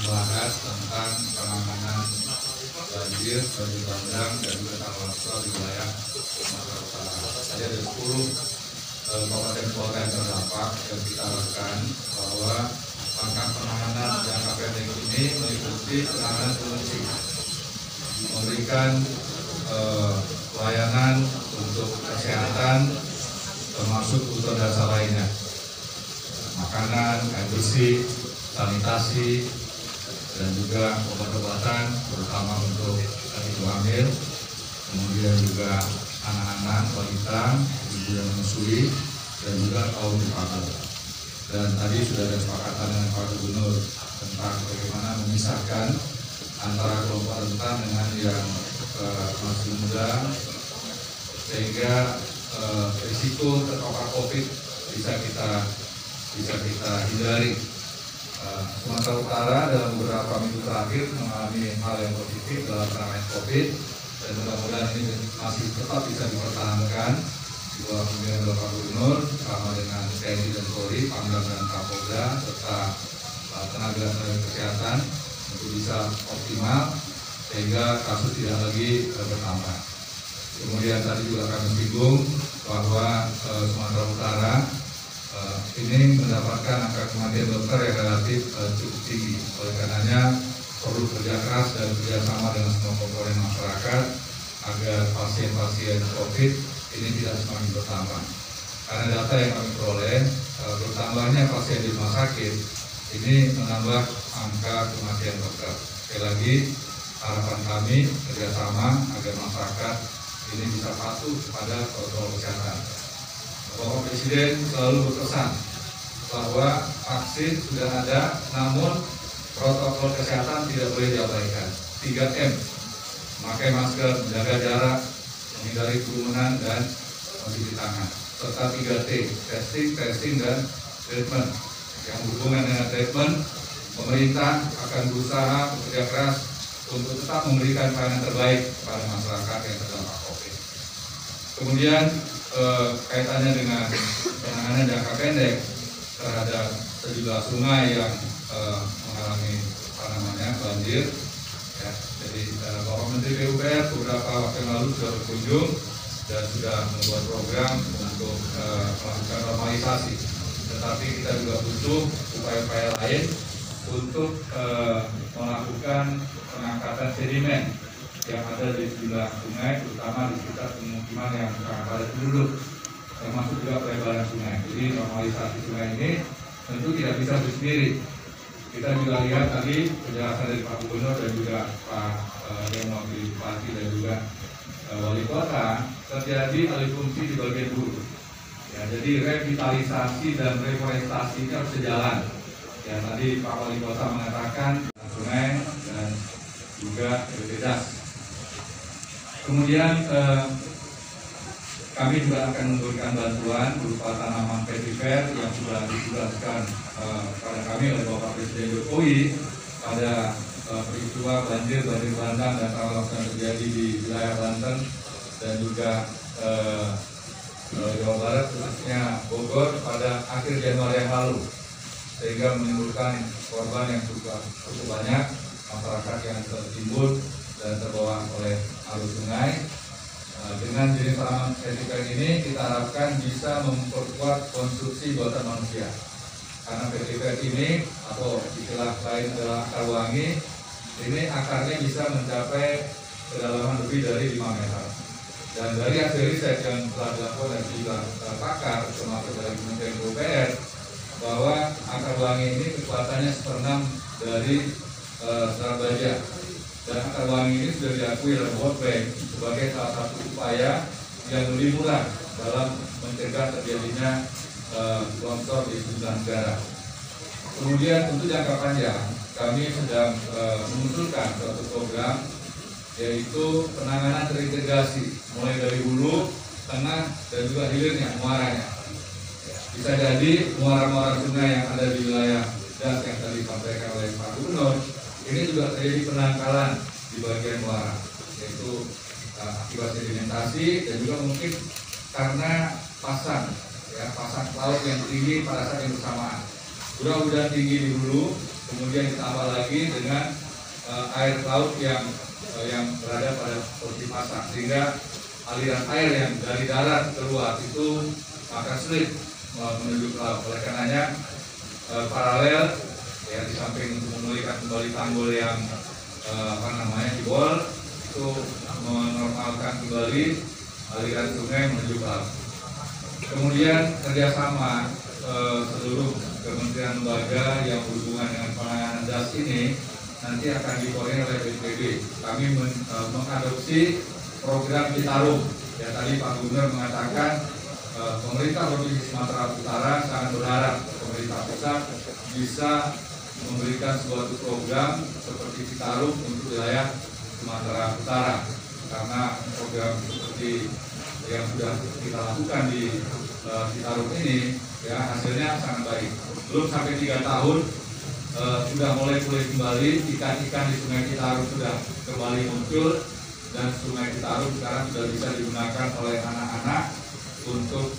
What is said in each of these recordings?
membahas tentang penanganan banjir bandang dan juga tanah longsor di wilayah Sumatera Utara. Tadi ada 10 kabupaten kota yang terdampak dan kita harapkan bahwa langkah penanganan jangka pendek ini meliputi penanganan fungsi, memberikan layanan untuk kesehatan termasuk kebutuhan dasar lainnya, makanan, air bersih, sanitasi, dan juga obat-obatan terutama untuk ibu hamil, kemudian juga anak-anak, balita, ibu yang menyusui, dan juga kaum difabel. Dan tadi sudah ada kesepakatan dengan Pak Gubernur tentang bagaimana memisahkan antara kelompok rentan dengan yang masih muda, sehingga risiko terpapar COVID bisa kita hindari. Sumatera Utara dalam beberapa minggu terakhir mengalami hal yang positif dalam penanganan COVID, dan mudah-mudahan ini masih tetap bisa dipertahankan di bawah pimpinan Bapak Gubernur bersama dengan TNI dan Polri, Pangdam dan Kapolda serta tenaga kesehatan untuk bisa optimal sehingga kasus tidak lagi bertambah. Kemudian tadi juga kami singgung bahwa Sumatera Utara ini mendapatkan angka kematian dokter yang relatif cukup tinggi. Oleh karenanya perlu kerja keras dan kerjasama dengan semua komponen masyarakat agar pasien-pasien COVID ini tidak semakin bertambah. Karena data yang kami peroleh, bertambahnya pasien di rumah sakit ini menambah angka kematian dokter. Sekali lagi, harapan kami kerjasama agar masyarakat ini bisa patuh pada protokol kesehatan. Bapak Presiden selalu berpesan bahwa vaksin sudah ada, namun protokol kesehatan tidak boleh diabaikan. 3M, memakai masker, menjaga jarak, menghindari kerumunan, dan mencuci tangan. Serta 3T, testing, tracing, dan treatment. Yang berhubungan dengan treatment, pemerintah akan berusaha bekerja keras untuk tetap memberikan pelayanan terbaik kepada masyarakat yang terdampak COVID. Kemudian kaitannya dengan penanganan jangka pendek terhadap sejumlah sungai yang mengalami banjir. Ya, jadi Bapak Menteri PUPR beberapa waktu yang lalu sudah berkunjung dan sudah membuat program untuk melakukan normalisasi. Tetapi kita juga butuh upaya-upaya lain untuk melakukan pengangkatan sedimen yang ada di sejumlah sungai, terutama di sekitar pemukiman yang sangat padat penduduk, termasuk juga pelebaran sungai. Jadi normalisasi sungai ini tentu tidak bisa berdiri. Kita juga lihat tadi penjelasan dari Pak Gubernur dan juga Pak yang mewakili Bupati dan juga Wali Kota, terjadi alih fungsi di bagian hulu. Ya, jadi revitalisasi dan reforestasi ini harus sejalan. Ya, tadi Pak Wali Kota mengatakan sungai dan juga bebas. Kemudian kami juga akan memberikan bantuan berupa tanaman vetiver yang sudah ditugaskan pada kami oleh Bapak Presiden Jokowi pada peristiwa banjir bandang dan tanah longsor yang terjadi di wilayah Banten dan juga Jawa Barat, khususnya Bogor pada akhir Januari yang lalu, sehingga menimbulkan korban yang cukup banyak, masyarakat yang tertimbun dan terbawa oleh arus sungai. Dengan jenis tanaman vetiver ini kita harapkan bisa memperkuat konstruksi buatan manusia. Karena vetiver ini atau istilah lain adalah akar wangi, ini akarnya bisa mencapai kedalaman lebih dari 5 meter. Dan dari hasil riset yang telah dilakukan oleh sejumlah pakar, termasuk dari Kementerian PUPR, bahwa akar wangi ini kekuatannya 1/6 dari serat baja. Dan akar wangi ini sudah diakui oleh World Bank sebagai salah satu upaya yang lebih murah dalam mencegah terjadinya longsor di sejumlah negara. Kemudian untuk jangka panjang kami sedang mengusulkan suatu program yaitu penanganan terintegrasi mulai dari hulu, tengah, dan juga hilirnya, muaranya. Bisa jadi muara-muara sungai yang ada di wilayah das yang tadi disampaikan oleh Pak Gubernur ini juga terjadi penangkalan di bagian muara, yaitu akibat sedimentasi dan juga mungkin karena pasang laut yang tinggi pada saat yang bersamaan. Curah hujan tinggi di hulu kemudian ditambah lagi dengan air laut yang berada pada posisi pasang, sehingga aliran air yang dari darat keluar itu akan sulit menuju ke laut. Oleh karenanya paralel ya, di samping untuk memulihkan kembali tanggul yang jebol, itu menormalkan kembali aliran sungai menuju ke laut. Kemudian kerjasama seluruh kementerian lembaga yang berhubungan dengan penanganan das ini nanti akan dikoordinir oleh BNPB. Kami mengadopsi program Citarum. Ya, tadi Pak Gubernur mengatakan pemerintah Provinsi Sumatera Utara sangat berharap pemerintah pusat bisa memberikan suatu program seperti Citarum untuk wilayah Sumatera Utara, karena program seperti yang sudah kita lakukan di Citarum ini ya hasilnya sangat baik. Belum sampai 3 tahun sudah mulai pulih kembali, ikan-ikan di Sungai Citarum sudah kembali muncul, dan Sungai Citarum sekarang sudah bisa digunakan oleh anak-anak untuk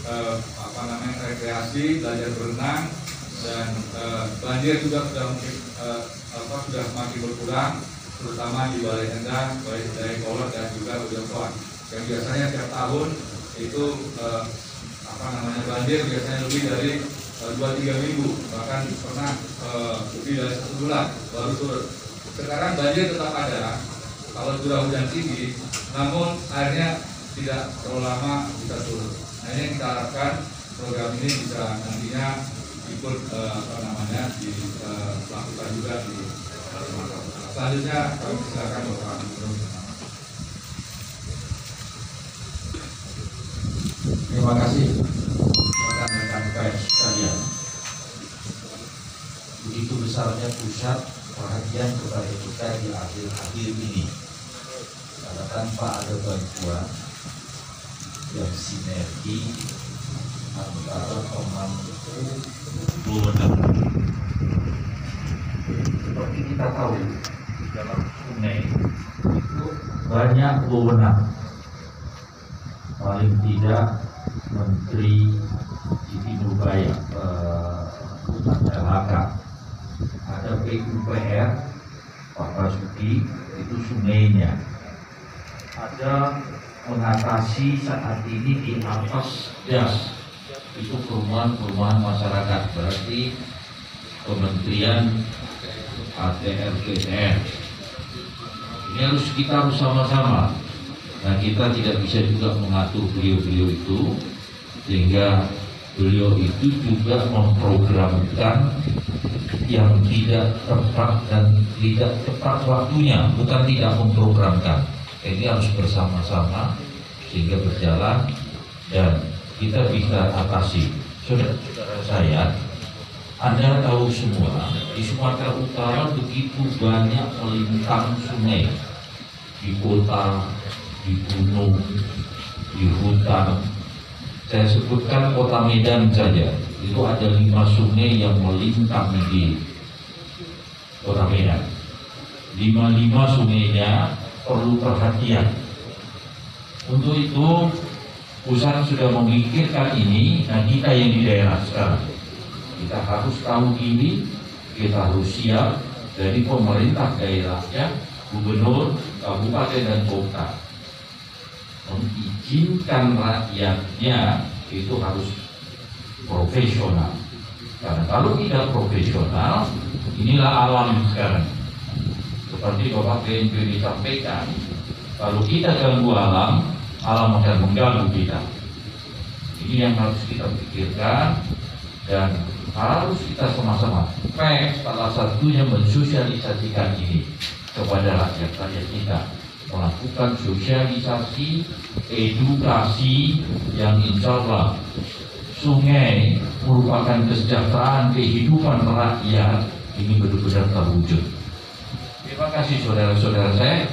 rekreasi, belajar berenang, dan banjir juga sudah mungkin sudah semakin berkurang, terutama di Balai Endah, Balai Dayakolot, dan juga Ujungsoan. Yang biasanya tiap tahun itu banjir biasanya lebih dari 2-3 minggu, bahkan pernah lebih dari 1 bulan baru turun. Sekarang banjir tetap ada kalau curah hujan tinggi, namun airnya tidak terlalu lama bisa turun. Nah, ini yang kita harapkan program ini bisa nantinya ikut dilakukan juga di Sumatera. Selanjutnya kami silakan Bapak Gubernur. Terima kasih rekan-rekan pers sekalian. Begitu besarnya pusat perhatian kepada kita di akhir-akhir ini, karena tanpa ada bantuan yang sinergi antara pemangku wewenang. Seperti kita tahu, di dalam sungai itu banyak wewenang. Paling tidak Menteri Siti Nurbaya, Hutan LHK, ada PUPR, Pak Basuki, itu sungainya. Ada mengatasi saat ini di atas das, itu perumahan masyarakat, berarti Kementerian ATR PTR. Ini kita harus sama-sama. Nah, kita tidak bisa juga mengatur beliau-beliau itu, sehingga beliau itu juga memprogramkan yang tidak tepat dan tidak tepat waktunya, bukan tidak memprogramkan. Ini harus bersama-sama sehingga berjalan dan kita bisa atasi. Saudara-saudara saya, Anda tahu semua, di Sumatera Utara begitu banyak melintang sungai, di kota, di gunung, di hutan. Saya sebutkan kota Medan saja, itu ada 5 sungai yang melintang di kota Medan. 5 sungainya perlu perhatian. Untuk itu pusat sudah memikirkan ini. Nah, kita yang di daerah sekarang, kita harus tahu ini, kita harus siap dari pemerintah daerahnya, gubernur, kabupaten dan kota, mengizinkan rakyatnya itu harus profesional. Karena kalau tidak profesional, inilah alam sekarang. Seperti Bapak BNPB sampaikan, kalau kita ganggu alam, alam akan mengganggu kita. Ini yang harus kita pikirkan dan harus kita sama-sama. Salah satunya mensosialisasikan ini kepada rakyat-rakyat kita, melakukan sosialisasi, edukasi yang insya Allah sungai merupakan kesejahteraan kehidupan rakyat, ini benar-benar terwujud. Terima kasih saudara-saudara saya.